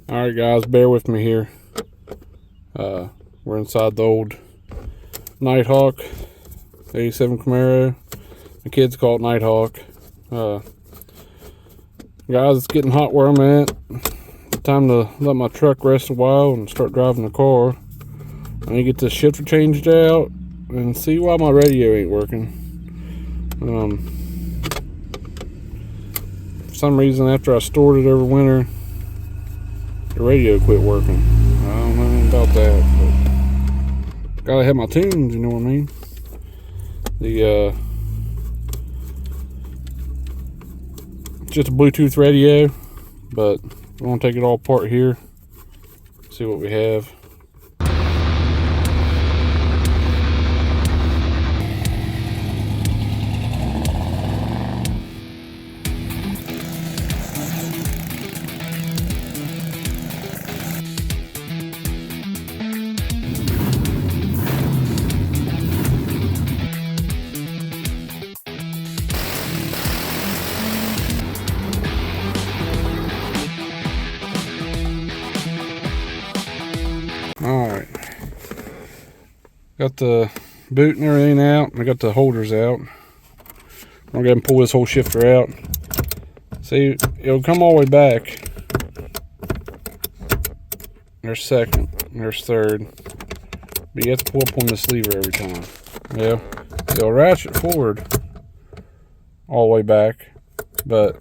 Alright guys, bear with me here. We're inside the old Nighthawk 87 Camaro. The kids call it Nighthawk. Guys, it's getting hot where I'm at. Time to let my truck rest a while and start driving the car. I need to get this shifter changed out and see why my radio ain't working. For some reason, after I stored it over winter, the radio quit working. I don't know anything about that, but gotta have my tunes, you know what I mean? It's just a Bluetooth radio, but we're gonna take it all apart here, see what we have. Alright, got the boot and everything out, and I got the holders out. I'm gonna go ahead and pull this whole shifter out. See, it'll come all the way back. There's second, there's third, but you have to pull up on this lever every time. Yeah, it'll ratchet forward all the way back, but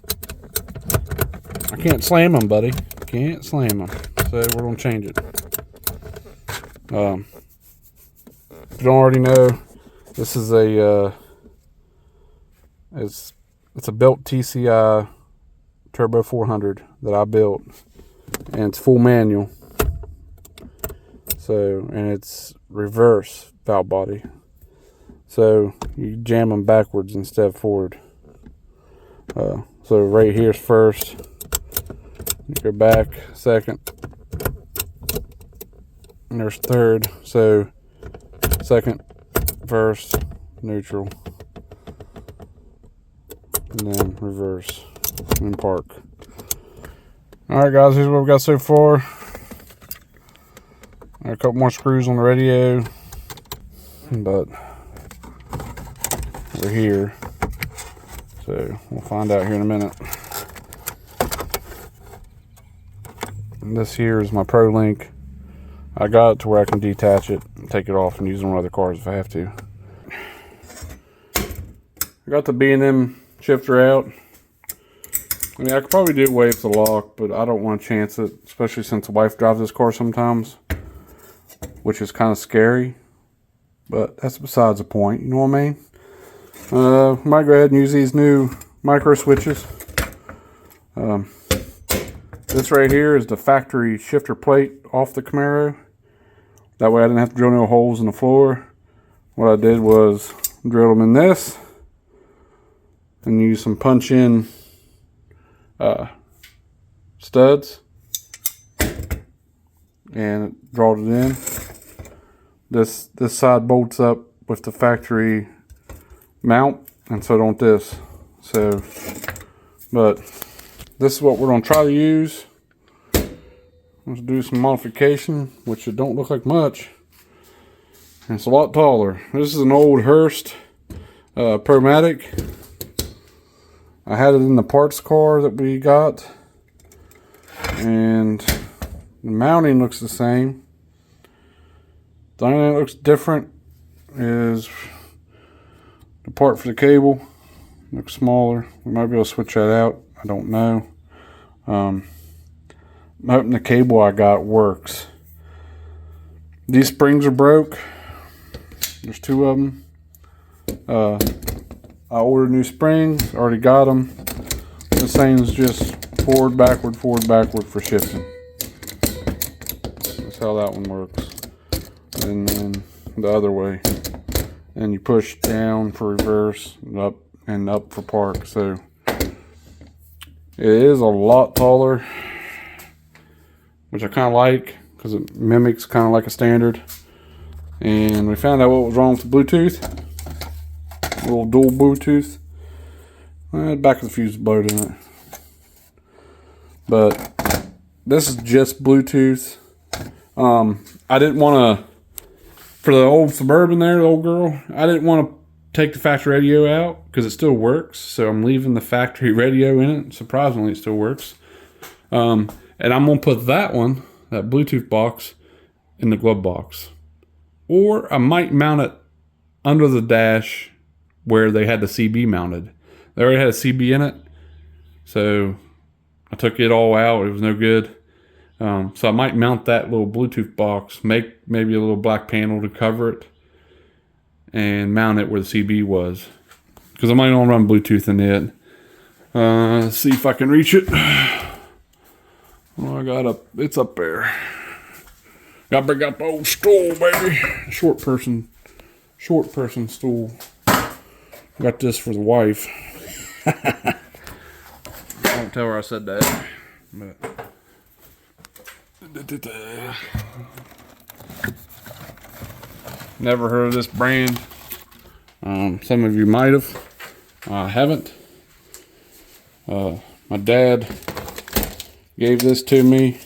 I can't slam them, buddy. Can't slam them, so we're gonna change it. If you don't already know, this is a it's a built TCI Turbo 400 that I built, and it's full manual. So, and it's reverse valve body, so you jam them backwards instead of forward. So right here's first, you go back second, and there's third, so second, first, neutral, and then reverse and park. Alright guys, here's what we got so far. Got a couple more screws on the radio, but we're here, so we'll find out here in a minute. And this here is my Pro Link. I got it to where I can detach it and take it off and use it on other cars if I have to. I got the B&M shifter out. I mean, I could probably do it away with the lock, but I don't want to chance it, especially since the wife drives this car sometimes, which is kind of scary. But that's besides the point, you know what I mean? Might go ahead and use these new micro switches. This right here is the factory shifter plate off the Camaro. That way I didn't have to drill no holes in the floor. What I did was drill them in this and use some punch-in studs and draw it in. This side bolts up with the factory mount, and so don't this. So, but this is what we're gonna try to use. Let's do some modification, which it don't look like much. And it's a lot taller. This is an old Hearst Promatic. I had it in the parts car that we got, and the mounting looks the same. The only thing that looks different is the part for the cable. Looks smaller. We might be able to switch that out. I don't know. I'm hoping the cable I got works. These springs are broke. There's two of them. I ordered new springs. Already got them. This thing's just forward, backward for shifting. That's how that one works. And then the other way. And you push down for reverse, and up for park. So it is a lot taller, which I kind of like because it mimics kind of like a standard. And we found out what was wrong with the Bluetooth. A little dual Bluetooth. Back of the fuse is blowed in it. But this is just Bluetooth. I didn't want to, for the old Suburban there, the old girl, I didn't want to take the factory radio out because it still works. So I'm leaving the factory radio in it. Surprisingly, it still works. And I'm going to put that one, that Bluetooth box, in the glove box. Or I might mount it under the dash where they had the CB mounted. They already had a CB in it. So I took it all out. It was no good. So I might mount that little Bluetooth box, make maybe a little black panel to cover it, and mount it where the CB was. Because I might not run Bluetooth in it. Let's see if I can reach it. Oh, it's up there. Gotta bring out the old stool, baby. Short person stool. Got this for the wife. I won't tell her I said that. But never heard of this brand. Some of you might have. I haven't. My dad gave this to me.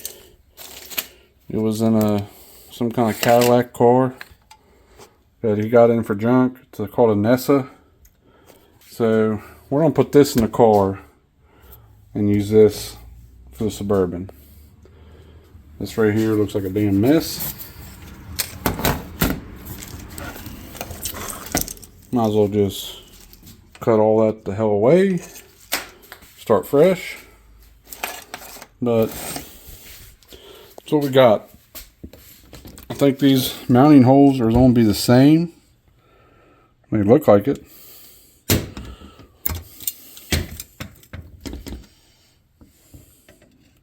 It was in some kind of Cadillac car that he got in for junk. It's called a Nessa. So we're gonna put this in the car and use this for the Suburban. This right here looks like a damn mess. Might as well just cut all that the hell away. Start fresh. But that's what we got. I think these mounting holes are going to be the same. They look like it.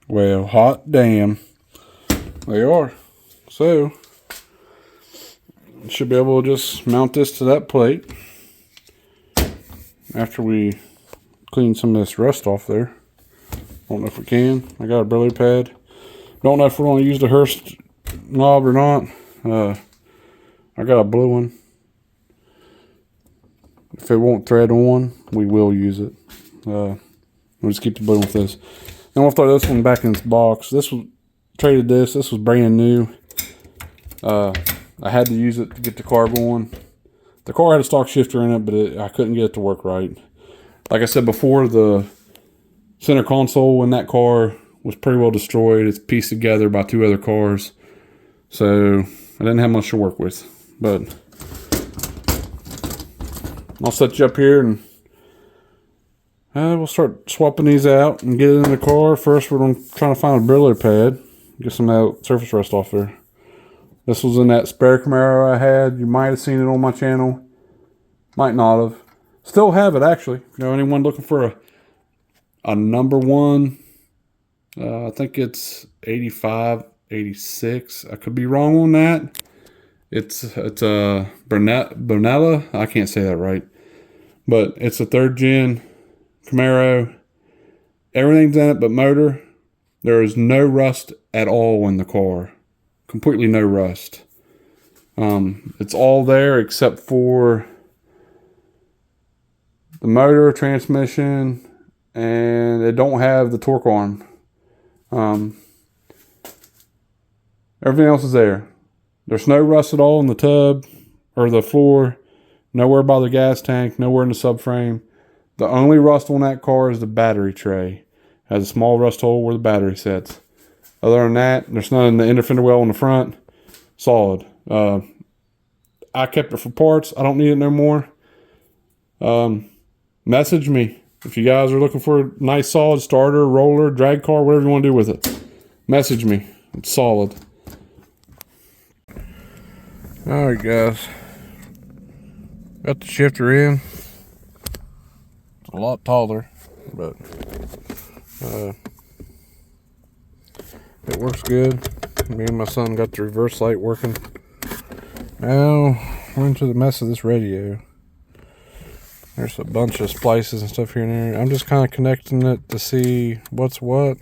Well, hot damn. They are. So, should be able to just mount this to that plate after we clean some of this rust off there. Don't know if we can. I got a brilliant pad. Don't know if we're going to use the Hurst knob or not. I got a blue one. If it won't thread on, we will use it. We'll just keep the blue one with this. Then we'll throw this one back in its box. This was traded this. This was brand new. I had to use it to get the car going. The car had a stock shifter in it, but I couldn't get it to work right. Like I said before, the center console in that car was pretty well destroyed. It's pieced together by two other cars. So I didn't have much to work with. But I'll set you up here and we'll start swapping these out and get it in the car. First, we're going to try to find a Brillo pad. Get some of that surface rust off there. This was in that spare Camaro I had. You might have seen it on my channel. Might not have. Still have it, actually. You know, anyone looking for a number one, I think it's 85, 86. I could be wrong on that. It's a Bonella. I can't say that right. But it's a 3rd gen Camaro. Everything's in it but motor. There is no rust at all in the car. Completely no rust. It's all there except for the motor, transmission, and it don't have the torque arm. Everything else is there. There's no rust at all in the tub or the floor. Nowhere by the gas tank. Nowhere in the subframe. The only rust on that car is the battery tray. It has a small rust hole where the battery sits. Other than that, there's none in the inner fender well on the front. Solid. I kept it for parts. I don't need it no more. Message me. If you guys are looking for a nice solid starter, roller, drag car, whatever you want to do with it. Message me. It's solid. Alright guys. Got the shifter in. It's a lot taller, but it works good. Me and my son got the reverse light working. Now we're into the mess of this radio. There's a bunch of splices and stuff here and there. I'm just kind of connecting it to see what's what.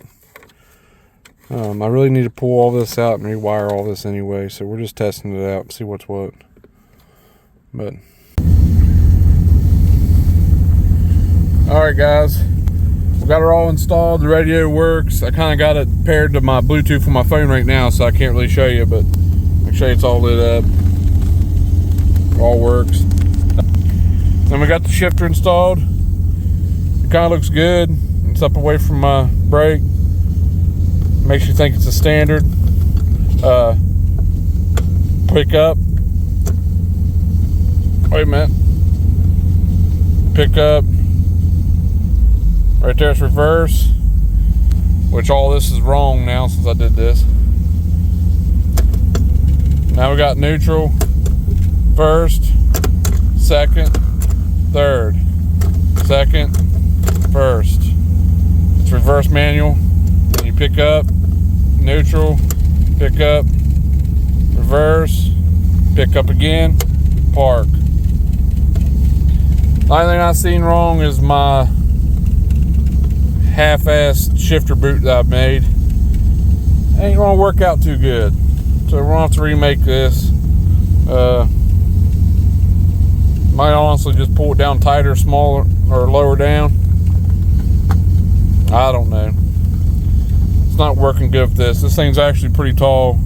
I really need to pull all this out and rewire all this anyway, so we're just testing it out and see what's what. But alright guys, got her all installed. The radio works. I kind of got it paired to my Bluetooth on my phone right now, so I can't really show you, but I can show you it's all lit up. It all works. Then we got the shifter installed. It kind of looks good. It's up away from my brake. Makes you think it's a standard. Pick up. Wait a minute. Pick up. Right there it's reverse. Which all this is wrong now since I did this. Now we got neutral. First. Second. Third. Second. First. It's reverse manual. Then you pick up. Neutral. Pick up. Reverse, pick up again, park. The only thing I've seen wrong is my half-assed shifter boot that I've made. Ain't gonna work out too good, so we're gonna have to remake this. Might honestly just pull it down tighter, smaller, or lower down. I don't know. It's not working good with this. This thing's actually pretty tall.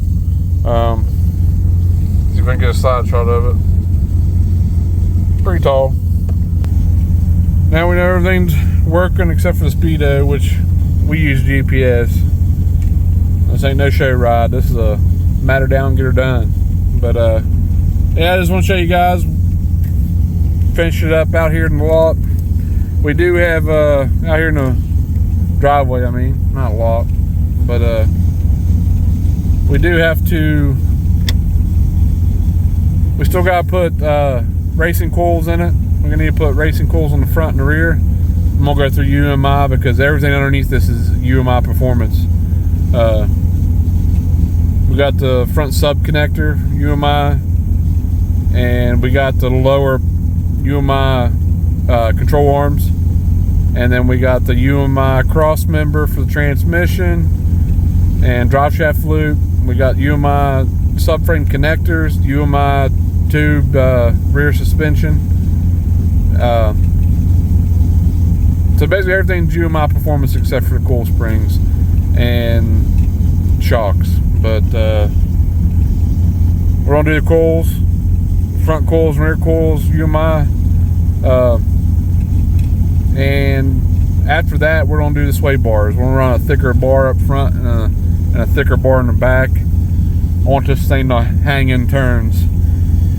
See if I can get a side shot of it. Pretty tall. Now we know everything's working except for the speedo, which we use GPS. This ain't no show ride. This is a matter down, get her done. But yeah, I just want to show you guys. Finish it up out here in the lot. We do have out here in the driveway. I mean, not a lot, but we do have to. We still got to put racing coils in it. We're going to need to put racing coils on the front and the rear. I'm going to go through UMI because everything underneath this is UMI performance. We got the front sub connector UMI, and we got the lower UMI control arms, and then we got the UMI cross member for the transmission and drive shaft loop. We got UMI subframe connectors, UMI tube rear suspension. So basically everything's UMI performance except for the coil springs and shocks. But we're gonna do the coils, front coils, rear coils, UMI, and after that we're gonna do the sway bars. We're gonna run a thicker bar up front and a thicker bar in the back. I want this thing to hang in turns.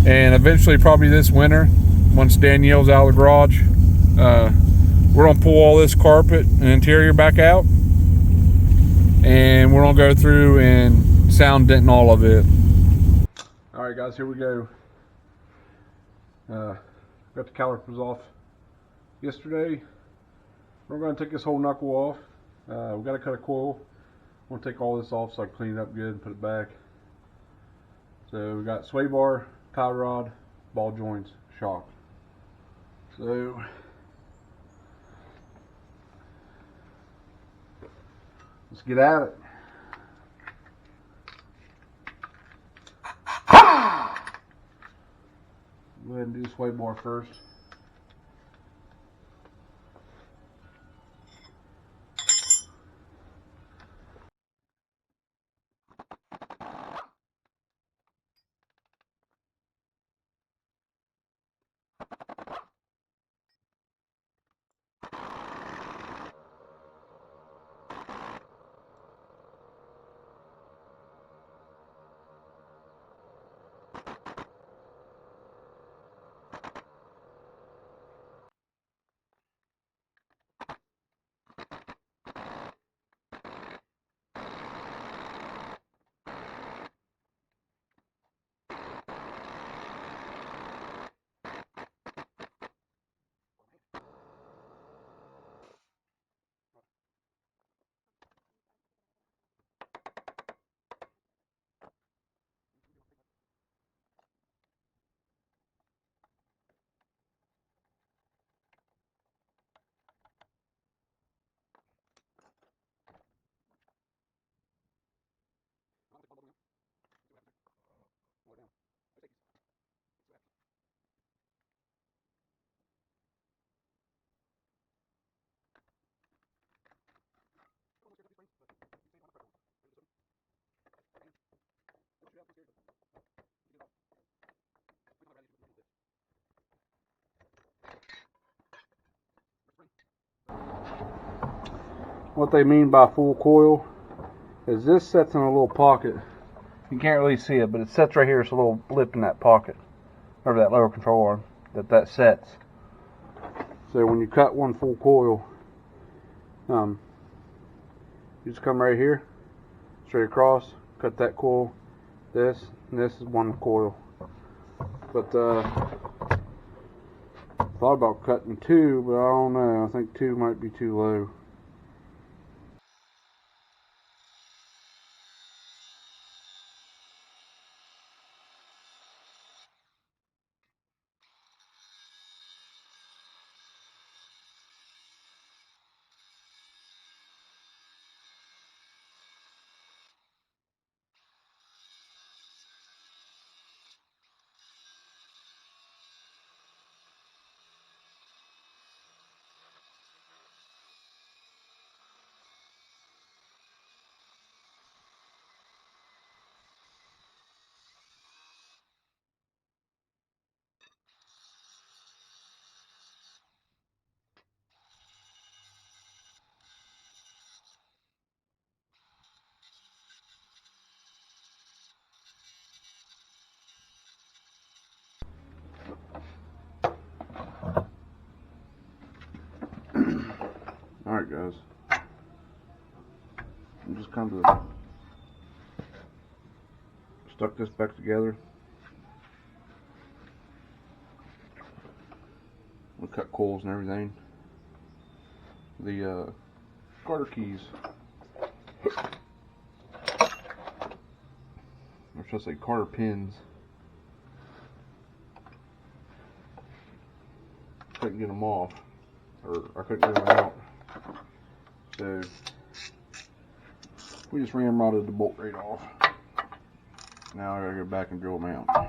And eventually, probably this winter, once Danielle's out of the garage, we're gonna pull all this carpet and interior back out, and we're gonna go through and sound dent all of it. All right, guys, here we go. Got the calipers off yesterday. We're gonna take this whole knuckle off. We gotta cut a coil. I'm gonna take all this off so I can clean it up good and put it back. So we got sway bar, tie rod, ball joints, shock. So let's get at it. Go ahead and do the sway bar first. what they mean by full coil is this sets in a little pocket. You can't really see it, but it sets right here. It's a little lip in that pocket, or that lower control arm that sets. So when you cut one full coil, you just come right here, straight across, cut that coil, this, and this is one coil. But thought about cutting two, but I don't know. I think two might be too low. Alright guys, I'm just kind of stuck this back together. We'll cut coils and everything. The garter keys, or should I say garter pins, couldn't get them off, or I couldn't get them out. So we just ramrodded the bolt right off. Now I gotta go back and drill them out.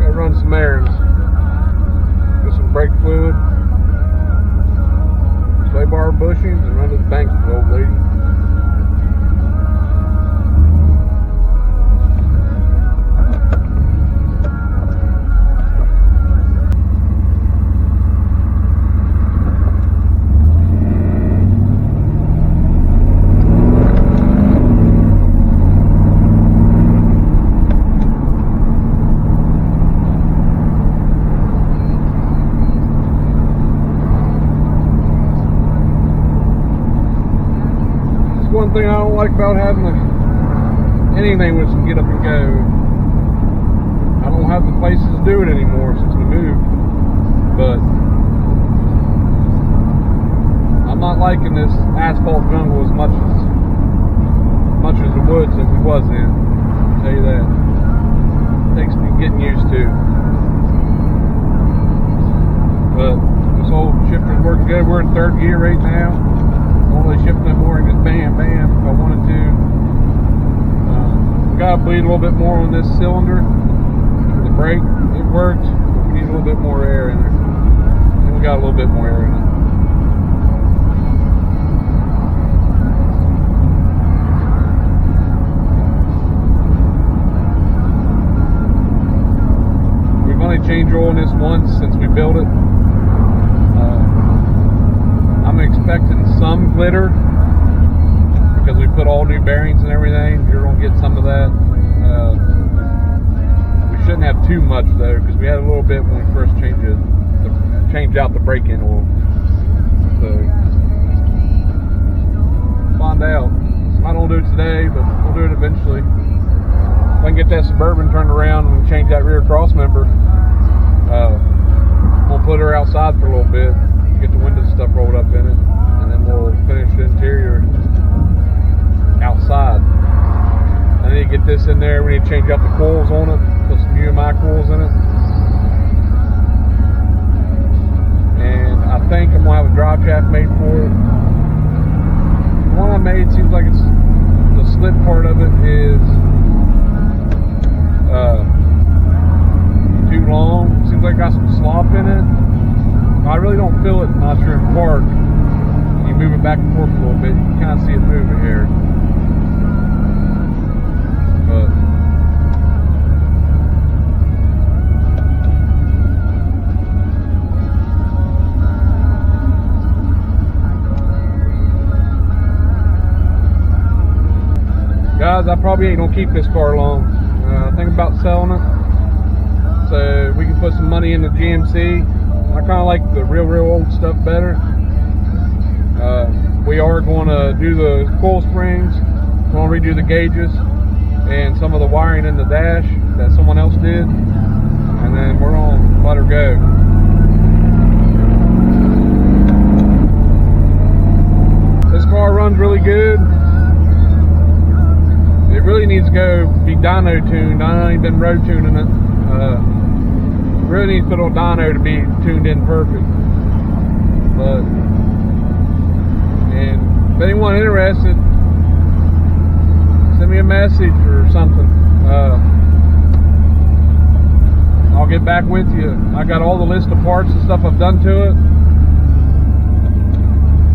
Run some errands, get some brake fluid, sway bar bushings, and run to the bank with the old lady. One thing I don't like about having anything which can get up and go. I don't have the places to do it anymore since we moved, but I'm not liking this asphalt jungle as much as the woods that we was in. I'll tell you that. It takes me getting used to. But this old shifter's working good. We're in third gear right now. Only shift no more and just bam, bam if I wanted to. Gotta bleed a little bit more on this cylinder. The brake, it works, but we need a little bit more air in there. And we got a little bit more air in it. We've only changed oil in this once since we built it. I'm expecting some glitter because we put all new bearings and everything. You're going to get some of that. We shouldn't have too much though, because we had a little bit when we first changed out the brake-in oil. So find out. I don't do it today, but we'll do it eventually. If I can get that Suburban turned around and change that rear cross member, we'll put her outside for a little bit, get the windows and stuff rolled up in it, and then we'll finish the interior outside. I need to get this in there. We need to change out the coils on it, put some UMI coils in it. And I think I'm going to have a drive shaft made for it. The one I made seems like it's, the slip part of it is too long. Seems like I got some slop in it. I really don't feel it unless you're in park. You move it back and forth a little bit, you can kind of see it moving here. But guys, I probably ain't gonna keep this car long. Think about selling it so we can put some money in the GMC. I kind of like the real old stuff better. We are going to do the coil springs, we're going to redo the gauges and some of the wiring in the dash that someone else did, and then we're going to let her go. This car runs really good. It really needs to go be dyno tuned. I ain't been road tuning it. Really needs to put on dyno to be tuned in perfect. But and if anyone interested, send me a message or something. I'll get back with you. I got all the list of parts and stuff I've done to it.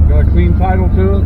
Got a clean title to it.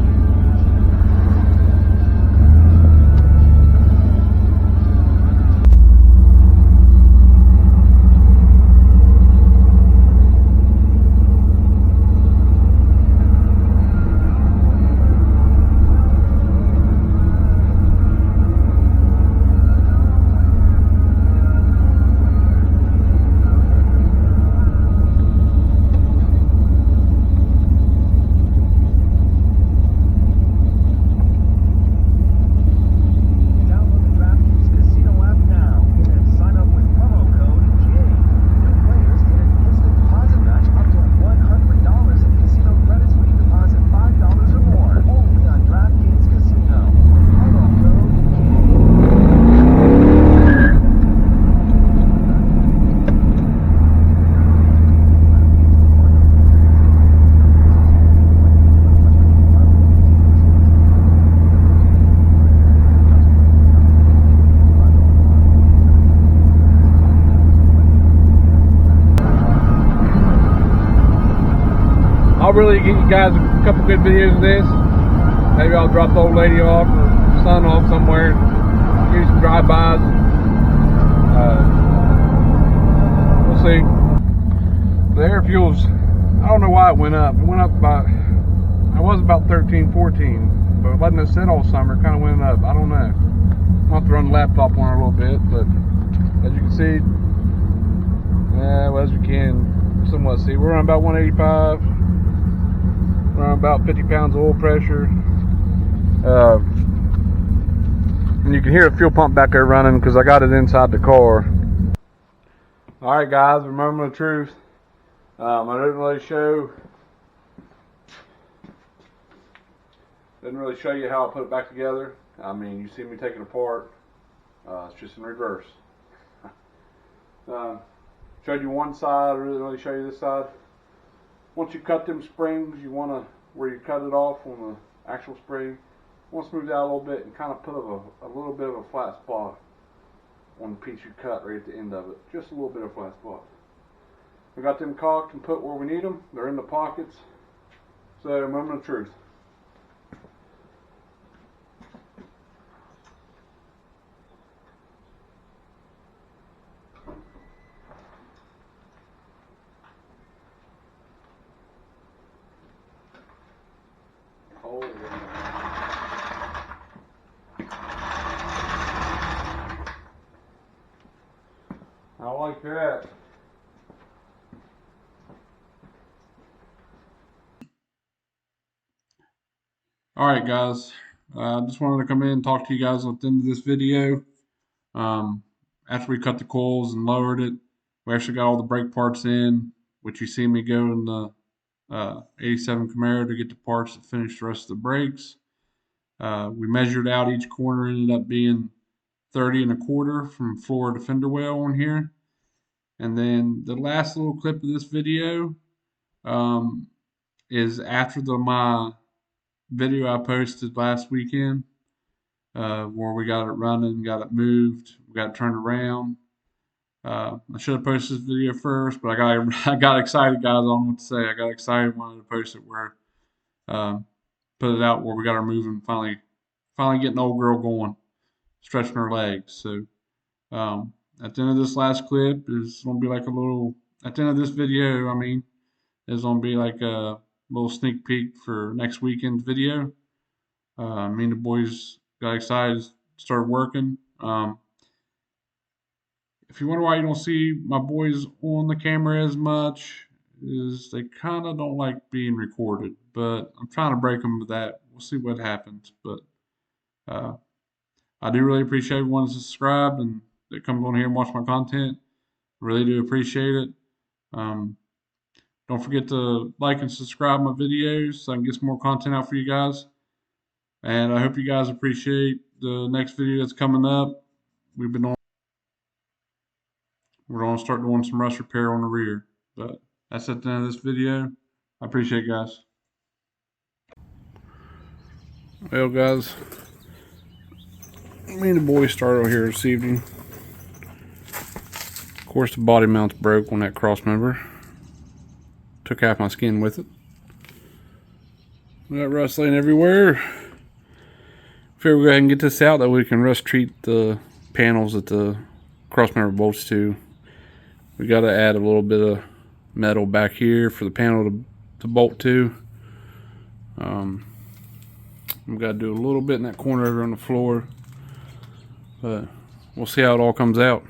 I'll really get you guys a couple good videos of this. Maybe I'll drop the old lady off or son off somewhere and do some drive-bys. We'll see. The air fuels, I don't know why it went up. It went up about, I was about 13, 14, but it wasn't set all summer. It kind of went up. I don't know. I'll have to run the laptop on it a little bit, but as you can see, well, as you can somewhat see, we're on about 185. We're on about 50 pounds of oil pressure. And you can hear the fuel pump back there running because I got it inside the car. Alright guys, remember the truth. I didn't really show you how I put it back together. I mean, you see me taking it apart. It's just in reverse. Showed you one side, I didn't really show you this side. Once you cut them springs, you want to, where you cut it off on the actual spring, you want to smooth it out a little bit and kind of put a little bit of a flat spot on the piece you cut right at the end of it. Just a little bit of a flat spot. We got them cocked and put where we need them. They're in the pockets. So, moment of truth. like that. Alright guys, I just wanted to come in and talk to you guys at the end of this video. After we cut the coils and lowered it, we actually got all the brake parts in, which you see me go in the 87 Camaro to get the parts that finish the rest of the brakes. We measured out each corner, ended up being 30 1/4 from floor to fender well on here. And then the last little clip of this video is after my video I posted last weekend, where we got it running, got it moved, we got it turned around. I should have posted this video first, but I got excited, guys. I don't know what to say. I got excited, wanted to post it where put it out where we got her moving, finally getting old girl going, stretching her legs. So at the end of this last clip is gonna be like a little. At the end of this video, I mean, is gonna be like a little sneak peek for next weekend's video. Me and the boys got excited, started working. If you wonder why you don't see my boys on the camera as much, is they kind of don't like being recorded. But I'm trying to break them to that. We'll see what happens. But I do really appreciate everyone that's subscribed and that comes on here and watch my content. Really do appreciate it. Don't forget to like and subscribe my videos so I can get some more content out for you guys. And I hope you guys appreciate the next video that's coming up. We're going to start doing some rust repair on the rear. But that's at the end of this video. I appreciate it, guys. Well, guys, me and the boys started over here this evening. Of course, the body mount's broke on that cross member. Took half my skin with it. We got rust laying everywhere. Figure we'll go ahead and get this out that we can rust treat the panels that the cross member bolts to. We got to add a little bit of metal back here for the panel to bolt to. We've got to do a little bit in that corner over on the floor, but we'll see how it all comes out.